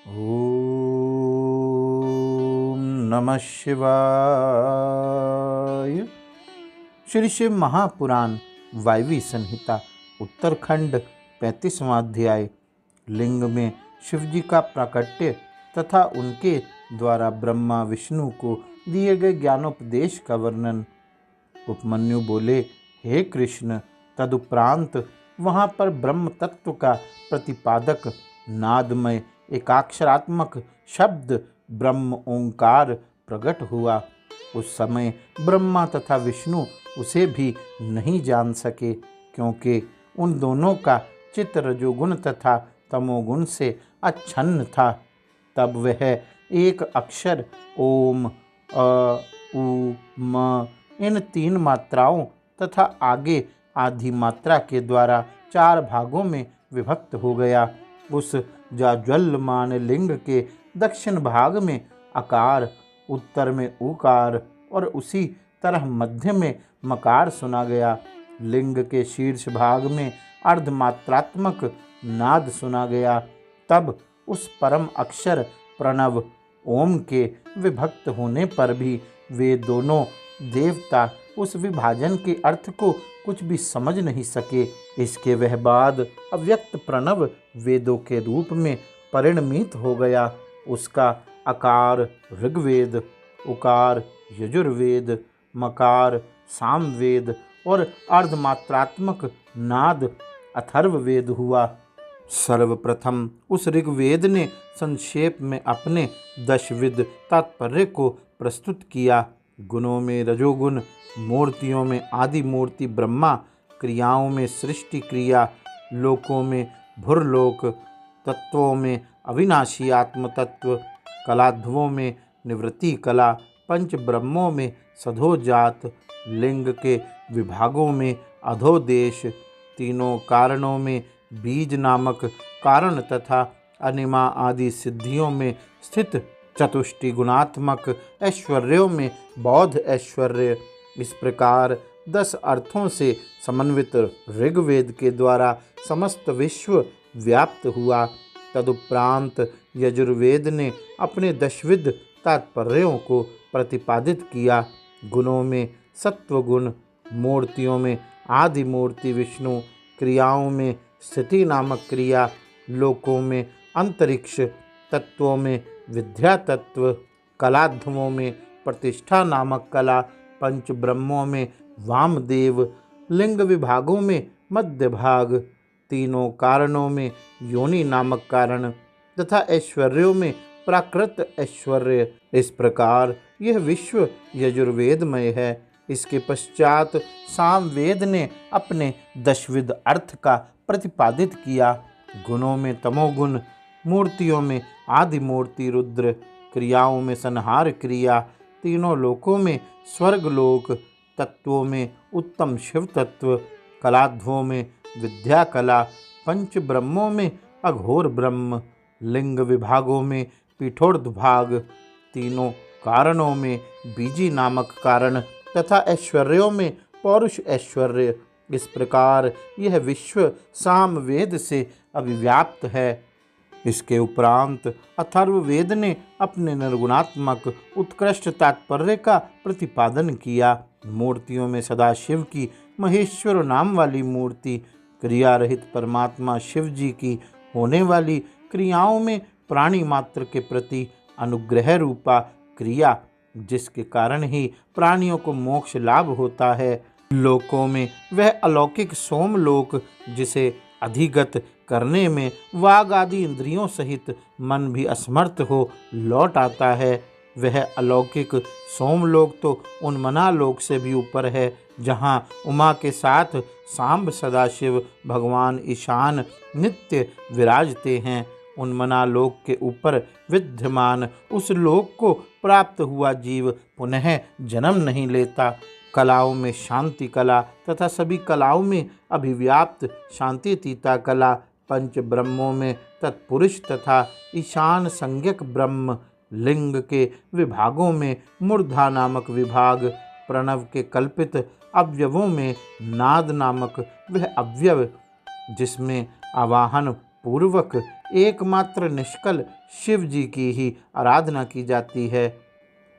ओम नमः शिवाय। श्री शिव महापुराण वायवी संहिता उत्तरखंड 35वां अध्याय। लिंग में शिवजी का प्राकट्य तथा उनके द्वारा ब्रह्मा विष्णु को दिए गए ज्ञानोपदेश का वर्णन। उपमन्यु बोले, हे कृष्ण, तदुपरांत वहाँ पर ब्रह्म तत्व का प्रतिपादक नादमय एकाक्षरात्मक शब्द ब्रह्म ओंकार प्रकट हुआ। उस समय ब्रह्मा तथा विष्णु उसे भी नहीं जान सके, क्योंकि उन दोनों का चित्त रजोगुण तथा तमोगुण से अच्छन्न था। तब वह एक अक्षर ओम, अ, उ, म इन 3 मात्राओं तथा आगे आधी मात्रा के द्वारा 4 भागों में विभक्त हो गया। उस जाज्वल्यमान लिंग के दक्षिण भाग में अकार, उत्तर में उकार और उसी तरह मध्य में मकार सुना गया। लिंग के शीर्ष भाग में अर्धमात्रात्मक नाद सुना गया। तब उस परम अक्षर प्रणव ओम के विभक्त होने पर भी वे दोनों देवता उस विभाजन के अर्थ को कुछ भी समझ नहीं सके। इसके वह बाद अव्यक्त प्रणव वेदों के रूप में परिणमित हो गया। उसका अकार ऋग्वेद, उकार यजुर्वेद, मकार सामवेद और अर्धमात्रात्मक नाद अथर्ववेद हुआ। सर्वप्रथम उस ऋग्वेद ने संक्षेप में अपने 10 विध तात्पर्य को प्रस्तुत किया। गुणों में रजोगुण, मूर्तियों में आदि मूर्ति ब्रह्मा, क्रियाओं में सृष्टि क्रिया, लोकों में भुरलोक, तत्वों में अविनाशी आत्म तत्व, कलाध्वों में निवृत्ति कला, पंच ब्रह्मों में सधोजात, लिंग के विभागों में अधोदेश, तीनों कारणों में बीज नामक कारण तथा अनिमा आदि सिद्धियों में स्थित चतुष्टि गुणात्मक ऐश्वर्यों में बौद्ध ऐश्वर्य। इस प्रकार 10 अर्थों से समन्वित ऋग्वेद के द्वारा समस्त विश्व व्याप्त हुआ। तदुपरांत यजुर्वेद ने अपने 10 विध तात्पर्यों को प्रतिपादित किया। गुणों में सत्वगुण, मूर्तियों में आदि मूर्ति विष्णु, क्रियाओं में स्थिति नामक क्रिया, लोकों में अंतरिक्ष, तत्वों में विद्या तत्व, कलाध्वों में प्रतिष्ठा नामक कला, पंच ब्रह्मों में वामदेव, लिंग विभागों में मध्य भाग, तीनों कारणों में योनि नामक कारण तथा ऐश्वर्यों में प्राकृत ऐश्वर्य। इस प्रकार यह विश्व यजुर्वेदमय है। इसके पश्चात सामवेद ने अपने 10 विध अर्थ का प्रतिपादित किया। गुणों में तमोगुण, मूर्तियों में आदि मूर्ति रुद्र, क्रियाओं में संहार क्रिया, तीनों लोकों में स्वर्ग लोक, तत्वों में उत्तम शिव तत्व, कलाध्वों में विद्या कला, पंच ब्रह्मों में अघोर ब्रह्म, लिंग विभागों में पीठोर्ध भाग, तीनों कारणों में बीजी नामक कारण तथा ऐश्वर्यों में पौरुष ऐश्वर्य। इस प्रकार यह विश्व सामवेद से अभिव्याप्त है। इसके उपरांत अथर्ववेद ने अपने निर्गुणात्मक उत्कृष्ट तात्पर्य का प्रतिपादन किया। मूर्तियों में सदाशिव की महेश्वर नाम वाली मूर्ति, क्रिया रहित परमात्मा शिव जी की होने वाली क्रियाओं में प्राणी मात्र के प्रति अनुग्रह रूपा क्रिया, जिसके कारण ही प्राणियों को मोक्ष लाभ होता है। लोकों में वह अलौकिक सोमलोक, जिसे अधिगत करने में वाग आदि इंद्रियों सहित मन भी असमर्थ हो लौट आता है। वह अलौकिक सोमलोक तो उन्मना लोक से भी ऊपर है, जहाँ उमा के साथ सांब सदाशिव भगवान ईशान नित्य विराजते हैं। उन्मना लोक के ऊपर विद्यमान उस लोक को प्राप्त हुआ जीव पुनः जन्म नहीं लेता। कलाओं में शांति कला तथा सभी कलाओं में अभिव्याप्त शांतितीता कला, पंच ब्रह्मों में तत्पुरुष तथा ईशान संज्ञक ब्रह्म, लिंग के विभागों में मूर्धा नामक विभाग, प्रणव के कल्पित अवयवों में नाद नामक वह अवयव, जिसमें आवाहन पूर्वक एकमात्र निष्कल शिव जी की ही आराधना की जाती है।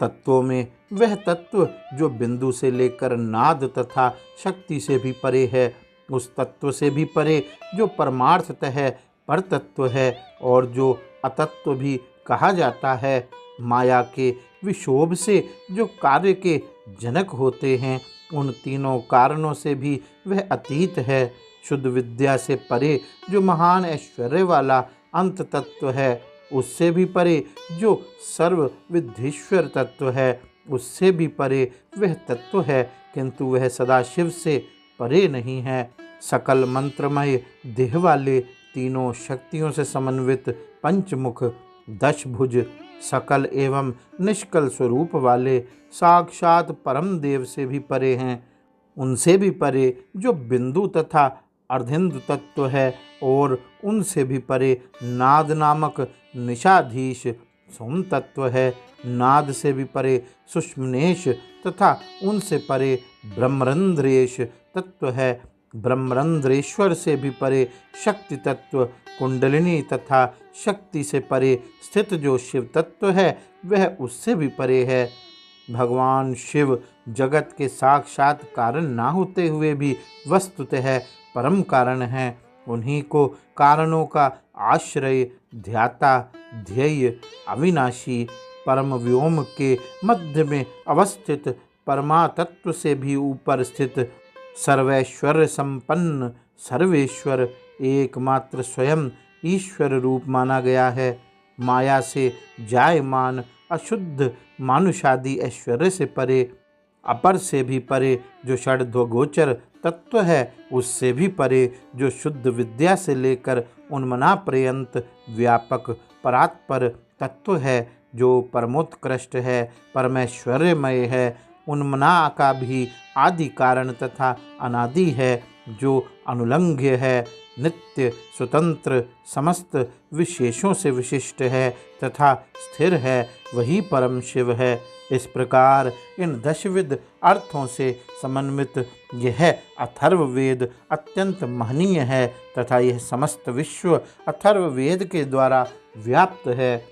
तत्वों में वह तत्व जो बिंदु से लेकर नाद तथा शक्ति से भी परे है, उस तत्व से भी परे जो परमार्थतः पर तत्व है और जो अतत्व भी कहा जाता है, माया के विशोभ से जो कार्य के जनक होते हैं, उन तीनों कारणों से भी वह अतीत है। शुद्ध विद्या से परे जो महान ऐश्वर्य वाला अंत तत्व है, उससे भी परे जो सर्व विद्धीश्वर तत्व है, उससे भी परे वह तत्व है, किंतु वह सदाशिव से परे नहीं है। सकल मंत्रमय देह वाले, तीनों शक्तियों से समन्वित, पंचमुख, दशभुज, सकल एवं निष्कल स्वरूप वाले, साक्षात परम देव से भी परे हैं। उनसे भी परे जो बिंदु तथा अर्धेंदु तत्व है और उनसे भी परे नाद नामक निशाधीश सोम तत्व है। नाद से भी परे सुष्मनेश तथा उनसे परे ब्रह्मरंध्रेश तत्व है। ब्रह्मरंध्रेश्वर से भी परे शक्ति तत्व, कुंडलिनी तथा शक्ति से परे स्थित जो शिव तत्व है, वह उससे भी परे है। भगवान शिव जगत के साक्षात कारण ना होते हुए भी वस्तुतः परम कारण हैं। उन्हीं को कारणों का आश्रय, ध्याता, ध्येय, अविनाशी, परम व्योम के मध्य में अवस्थित, परमातत्व से भी ऊपर स्थित, सर्वैश्वर्य संपन्न सर्वेश्वर, एकमात्र स्वयं ईश्वर रूप माना गया है। माया से जायमान अशुद्ध मानुषादि ऐश्वर्य से परे, अपर से भी परे जो षड्ध्वगोचर तत्व है, उससे भी परे जो शुद्ध विद्या से लेकर उन्मना पर्यंत व्यापक परात्पर तत्व है, जो परमोत्कृष्ट है, परमैश्वर्यमय है, उन्मना का भी आदि कारण तथा अनादि है, जो अनुलंघ्य है, नित्य, स्वतंत्र, समस्त विशेषों से विशिष्ट है तथा स्थिर है, वही परम शिव है। इस प्रकार इन दशविध अर्थों से समन्वित यह अथर्ववेद अत्यंत महनीय है तथा यह समस्त विश्व अथर्ववेद के द्वारा व्याप्त है।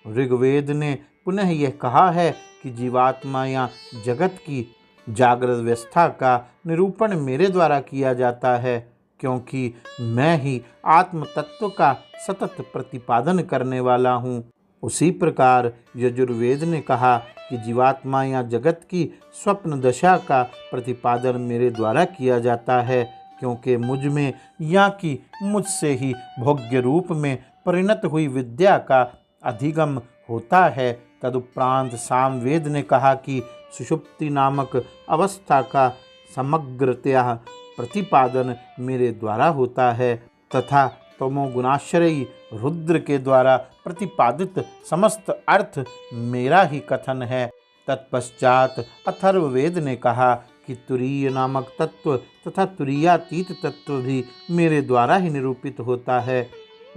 ऋग्वेद ने पुनः यह कहा है कि जीवात्मा या जगत की जागृत व्यवस्था का निरूपण मेरे द्वारा किया जाता है, क्योंकि मैं ही आत्म तत्व का सतत प्रतिपादन करने वाला हूँ। उसी प्रकार यजुर्वेद ने कहा कि जीवात्मा या जगत की स्वप्न दशा का प्रतिपादन मेरे द्वारा किया जाता है, क्योंकि मुझ में या कि मुझसे ही भोग्य रूप में परिणत हुई विद्या का अधिगम होता है। तदुपरांत सामवेद ने कहा कि सुषुप्ति नामक अवस्था का समग्रतया प्रतिपादन मेरे द्वारा होता है तथा तमोगुणाश्रयी रुद्र के द्वारा प्रतिपादित समस्त अर्थ मेरा ही कथन है। तत्पश्चात अथर्ववेद ने कहा कि तुरीय नामक तत्व तथा तुरीयातीत तत्व भी मेरे द्वारा ही निरूपित होता है।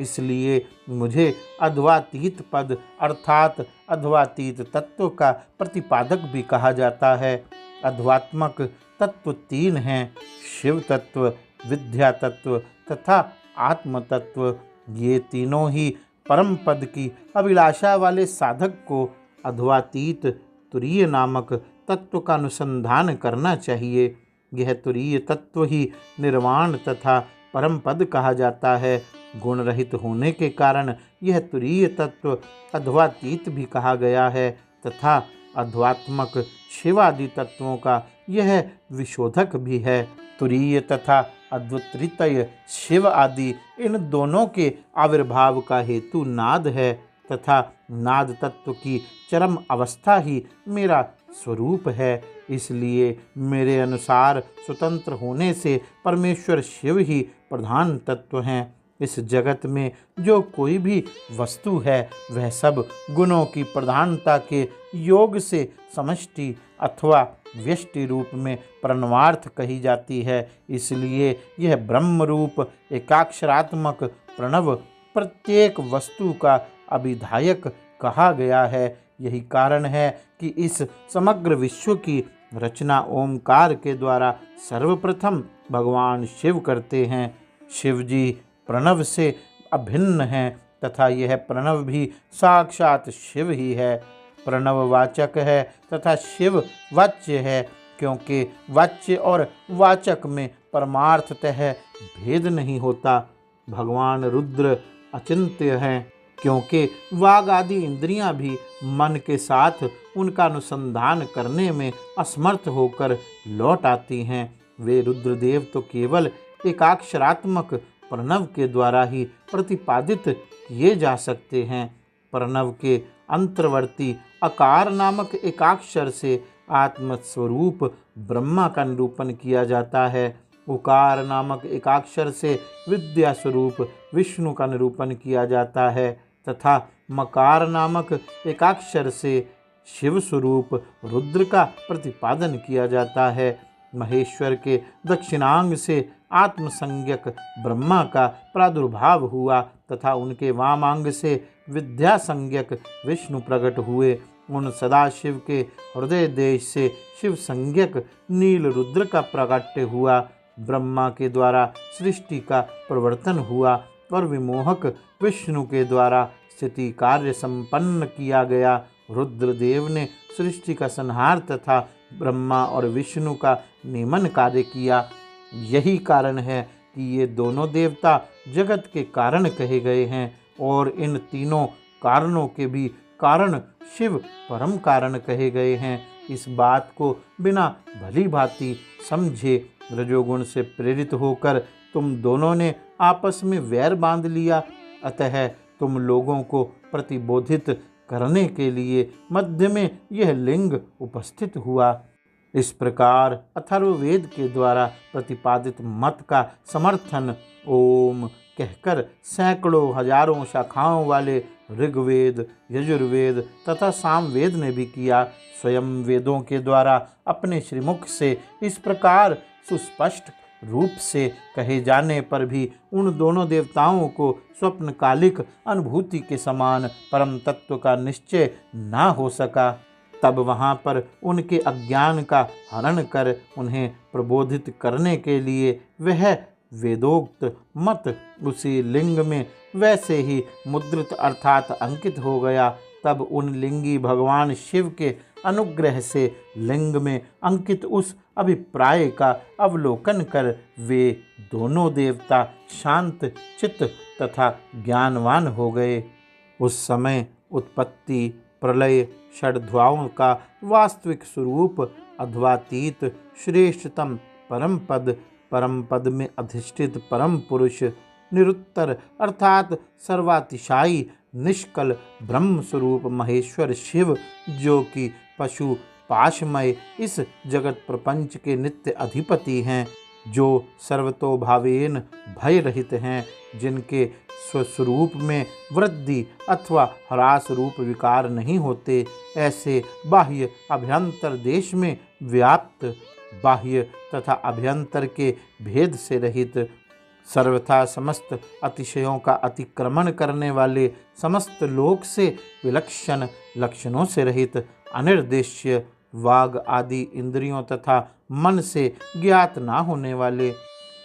इसलिए मुझे अध्वातीत पद अर्थात अध्वातीत तत्व का प्रतिपादक भी कहा जाता है। अध्वात्मक तत्व तीन हैं: शिव तत्व, विद्या तत्व तथा आत्म तत्व। ये तीनों ही परम पद की अभिलाषा वाले साधक को अध्वातीत तुरीय नामक तत्व का अनुसंधान करना चाहिए। यह तुरीय तत्व ही निर्वाण तथा परम पद कहा जाता है। गुण रहित होने के कारण यह तुरीय तत्व अध्वातीत भी कहा गया है तथा अध्वात्मक शिवादि तत्वों का यह विशोधक भी है। तुरीय तथा अद्वितीय शिव आदि इन दोनों के आविर्भाव का हेतु नाद है तथा नाद तत्व की चरम अवस्था ही मेरा स्वरूप है। इसलिए मेरे अनुसार स्वतंत्र होने से परमेश्वर शिव ही प्रधान तत्व हैं। इस जगत में जो कोई भी वस्तु है, वह सब गुणों की प्रधानता के योग से समष्टि अथवा व्यष्टि रूप में प्रणवार्थ कही जाती है। इसलिए यह ब्रह्म रूप एकाक्षरात्मक प्रणव प्रत्येक वस्तु का अभिधायक कहा गया है। यही कारण है कि इस समग्र विश्व की रचना ओमकार के द्वारा सर्वप्रथम भगवान शिव करते हैं। शिव जी प्रणव से अभिन्न हैं तथा यह प्रणव भी साक्षात शिव ही है। प्रणव वाचक है तथा शिव वाच्य है, क्योंकि वाच्य और वाचक में परमार्थतः भेद नहीं होता। भगवान रुद्र अचिंत्य हैं, क्योंकि वाग आदि इंद्रियां भी मन के साथ उनका अनुसंधान करने में असमर्थ होकर लौट आती हैं। वे रुद्रदेव तो केवल एकाक्षरात्मक प्रणव के द्वारा ही प्रतिपादित किए जा सकते हैं। प्रणव के अंतर्वर्ती अकार नामक एकाक्षर से आत्मस्वरूप ब्रह्मा का निरूपण किया जाता है। उकार नामक एकाक्षर से विद्या स्वरूप विष्णु का निरूपण किया जाता है तथा मकार नामक एकाक्षर से शिव स्वरूप रुद्र का प्रतिपादन किया जाता है। महेश्वर के दक्षिणांग से आत्मसंज्ञक ब्रह्मा का प्रादुर्भाव हुआ तथा उनके वामांग से विद्या संज्ञक विष्णु प्रकट हुए। उन सदाशिव के हृदय देश से शिव संज्ञक नील रुद्र का प्राकट्य हुआ। ब्रह्मा के द्वारा सृष्टि का प्रवर्तन हुआ और विमोहक विष्णु के द्वारा स्थिति कार्य संपन्न किया गया। रुद्रदेव ने सृष्टि का संहार तथा ब्रह्मा और विष्णु का नियमन कार्य किया। यही कारण है कि ये दोनों देवता जगत के कारण कहे गए हैं और इन तीनों कारणों के भी कारण शिव परम कारण कहे गए हैं। इस बात को बिना भली भांति समझे रजोगुण से प्रेरित होकर तुम दोनों ने आपस में वैर बांध लिया, अतः तुम लोगों को प्रतिबोधित करने के लिए मध्य में यह लिंग उपस्थित हुआ। इस प्रकार अथर्ववेद के द्वारा प्रतिपादित मत का समर्थन ओम कहकर सैकड़ों हजारों शाखाओं वाले ऋग्वेद, यजुर्वेद तथा सामवेद ने भी किया। स्वयं वेदों के द्वारा अपने श्रीमुख से इस प्रकार सुस्पष्ट रूप से कहे जाने पर भी उन दोनों देवताओं को स्वप्नकालिक अनुभूति के समान परम तत्व का निश्चय ना हो सका। तब वहाँ पर उनके अज्ञान का हरण कर उन्हें प्रबोधित करने के लिए वह वेदोक्त मत उसी लिंग में वैसे ही मुद्रित अर्थात अंकित हो गया। तब उन लिंगी भगवान शिव के अनुग्रह से लिंग में अंकित उस अभिप्राय का अवलोकन कर वे दोनों देवता शांत चित्त तथा ज्ञानवान हो गए। उस समय उत्पत्ति प्रलय षड्ध्वाओं का वास्तविक स्वरूप अद्वातीत श्रेष्ठतम परम पद में अधिष्ठित परम पुरुष निरुत्तर अर्थात सर्वातिशायी निष्कल ब्रह्म स्वरूप महेश्वर शिव, जो कि पशु पाशमय इस जगत प्रपंच के नित्य अधिपति हैं, जो सर्वतोभावेन भय रहित हैं, जिनके स्वस्वरूप में वृद्धि अथवा ह्रास रूप विकार नहीं होते, ऐसे बाह्य अभ्यंतर देश में व्याप्त, बाह्य तथा अभ्यंतर के भेद से रहित, सर्वथा समस्त अतिशयों का अतिक्रमण करने वाले, समस्त लोक से विलक्षण लक्षणों से रहित, अनिर्देश्य वाग आदि इंद्रियों तथा मन से ज्ञात ना होने वाले,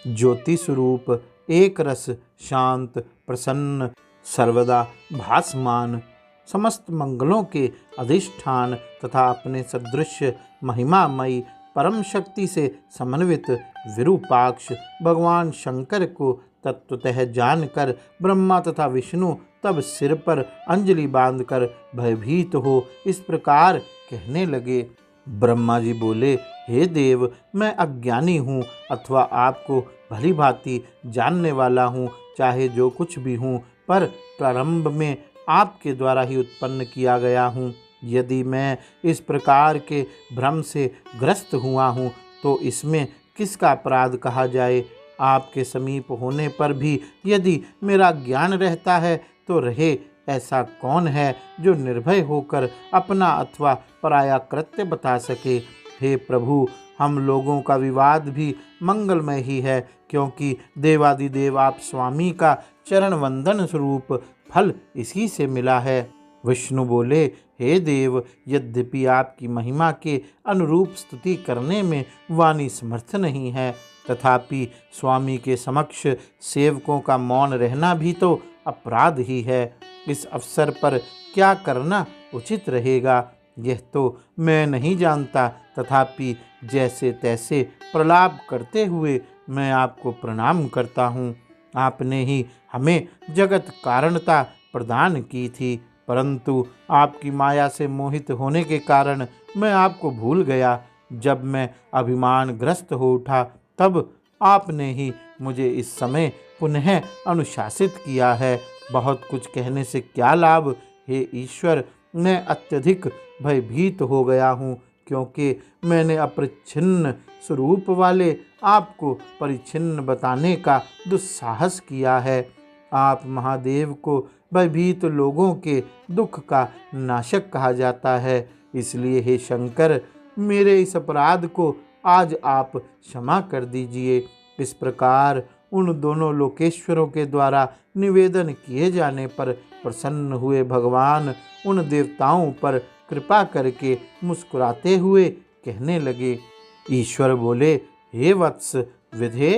ज्योति स्वरूप एक रस शांत प्रसन्न सर्वदा भासमान, समस्त मंगलों के अधिष्ठान तथा अपने सदृश महिमामयी परम शक्ति से समन्वित विरूपाक्ष भगवान शंकर को तत्वतः जानकर ब्रह्मा तथा विष्णु तब सिर पर अंजलि बांधकर भयभीत हो इस प्रकार कहने लगे। ब्रह्मा जी बोले, हे देव, मैं अज्ञानी हूँ अथवा आपको भली भांति जानने वाला हूँ, चाहे जो कुछ भी हूँ, पर प्रारंभ में आपके द्वारा ही उत्पन्न किया गया हूँ। यदि मैं इस प्रकार के भ्रम से ग्रस्त हुआ हूँ तो इसमें किसका अपराध कहा जाए। आपके समीप होने पर भी यदि मेरा ज्ञान रहता है तो रहे, ऐसा कौन है जो निर्भय होकर अपना अथवा पराया कृत्य बता सके। हे प्रभु, हम लोगों का विवाद भी मंगलमय ही है, क्योंकि देवादिदेव आप स्वामी का चरण वंदन स्वरूप फल इसी से मिला है। विष्णु बोले, हे देव, यद्यपि आपकी महिमा के अनुरूप स्तुति करने में वाणी समर्थ नहीं है, तथापि स्वामी के समक्ष सेवकों का मौन रहना भी तो अपराध ही है। इस अवसर पर क्या करना उचित रहेगा यह तो मैं नहीं जानता, तथापि जैसे तैसे प्रलाप करते हुए मैं आपको प्रणाम करता हूँ। आपने ही हमें जगत कारणता प्रदान की थी, परंतु आपकी माया से मोहित होने के कारण मैं आपको भूल गया। जब मैं अभिमानग्रस्त हो उठा तब आपने ही मुझे इस समय पुनः अनुशासित किया है। बहुत कुछ कहने से क्या लाभ हे ईश्वर, मैं अत्यधिक भयभीत हो गया हूँ, क्योंकि मैंने अपरिच्छिन्न स्वरूप वाले आपको परिच्छिन्न बताने का दुस्साहस किया है। आप महादेव को भयभीत लोगों के दुख का नाशक कहा जाता है, इसलिए हे शंकर, मेरे इस अपराध को आज आप क्षमा कर दीजिए। इस प्रकार उन दोनों लोकेश्वरों के द्वारा निवेदन किए जाने पर प्रसन्न हुए भगवान उन देवताओं पर कृपा करके मुस्कुराते हुए कहने लगे। ईश्वर बोले, हे वत्स विधे,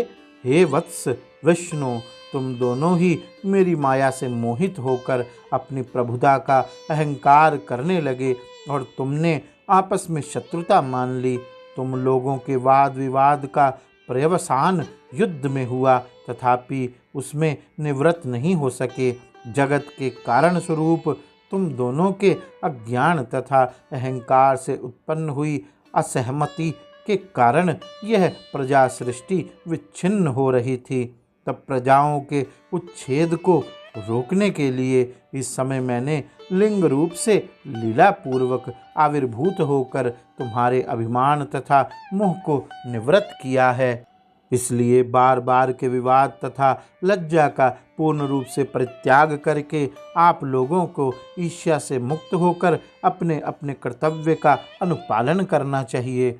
हे वत्स विष्णु, तुम दोनों ही मेरी माया से मोहित होकर अपनी प्रभुता का अहंकार करने लगे और तुमने आपस में शत्रुता मान ली। तुम लोगों के वाद विवाद का पर्यवसान युद्ध में हुआ, तथापि उसमें निवृत्त नहीं हो सके। जगत के कारण स्वरूप तुम दोनों के अज्ञान तथा अहंकार से उत्पन्न हुई असहमति के कारण यह प्रजा सृष्टि विच्छिन्न हो रही थी। तब प्रजाओं के उच्छेद को रोकने के लिए इस समय मैंने लिंग रूप से लीला पूर्वक आविर्भूत होकर तुम्हारे अभिमान तथा मोह को निवृत्त किया है। इसलिए बार बार के विवाद तथा लज्जा का पूर्ण रूप से परित्याग करके आप लोगों को ईर्ष्या से मुक्त होकर अपने अपने कर्तव्य का अनुपालन करना चाहिए।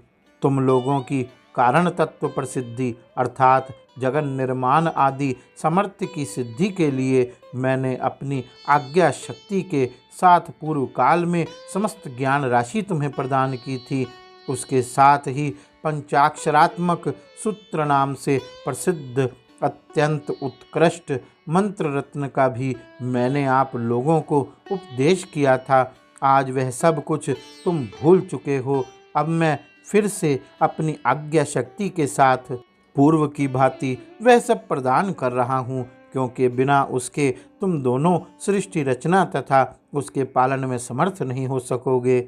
तुम लोगों की कारण तत्व प्रसिद्धि अर्थात जगन निर्माण आदि समर्थ्य की सिद्धि के लिए मैंने अपनी आज्ञा शक्ति के साथ पूर्व काल में समस्त ज्ञान राशि तुम्हें प्रदान की थी। उसके साथ ही पंचाक्षरात्मक सूत्र नाम से प्रसिद्ध अत्यंत उत्कृष्ट मंत्र रत्न का भी मैंने आप लोगों को उपदेश किया था। आज वह सब कुछ तुम भूल चुके हो। अब मैं फिर से अपनी आज्ञा शक्ति के साथ पूर्व की भांति वह सब प्रदान कर रहा हूँ, क्योंकि बिना उसके तुम दोनों सृष्टि रचना तथा उसके पालन में समर्थ नहीं हो सकोगे।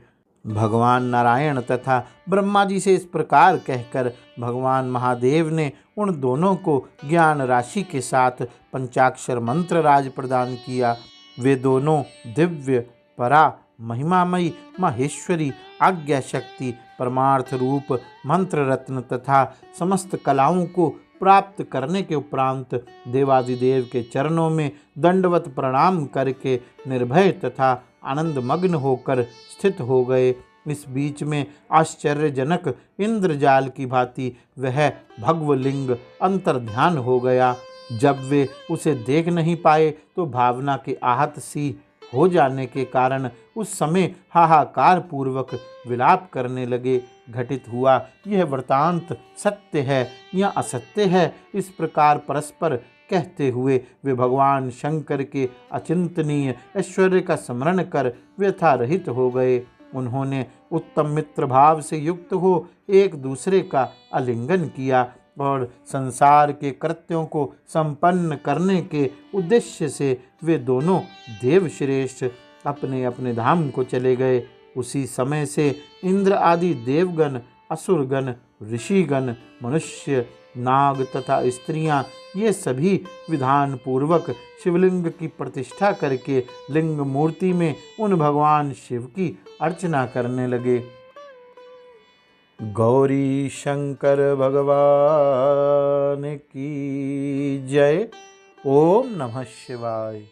भगवान नारायण तथा ब्रह्मा जी से इस प्रकार कहकर भगवान महादेव ने उन दोनों को ज्ञान राशि के साथ पंचाक्षर मंत्र राज प्रदान किया। वे दोनों दिव्य परा महिमामयी माहेश्वरी आज्ञा शक्ति परमार्थ रूप मंत्र रत्न तथा समस्त कलाओं को प्राप्त करने के उपरांत देवादिदेव के चरणों में दंडवत प्रणाम करके निर्भय तथा आनंदमग्न होकर स्थित हो गए। इस बीच में आश्चर्यजनक इंद्रजाल की भांति वह भगवलिंग अंतर्ध्यान हो गया। जब वे उसे देख नहीं पाए तो भावना के आहत सी हो जाने के कारण उस समय हाहाकार पूर्वक विलाप करने लगे। घटित हुआ यह वृतांत सत्य है या असत्य है, इस प्रकार परस्पर कहते हुए वे भगवान शंकर के अचिंतनीय ऐश्वर्य का स्मरण कर व्यथा रहित हो गए। उन्होंने उत्तम मित्र भाव से युक्त हो एक दूसरे का आलिंगन किया और संसार के कृत्यों को संपन्न करने के उद्देश्य से वे दोनों देवश्रेष्ठ अपने अपने धाम को चले गए। उसी समय से इंद्र आदि देवगण, असुरगण, ऋषिगण, मनुष्य, नाग तथा स्त्रियां ये सभी विधान पूर्वक शिवलिंग की प्रतिष्ठा करके लिंग मूर्ति में उन भगवान शिव की अर्चना करने लगे। गौरी शंकर भगवान की जय। ओम नमः शिवाय।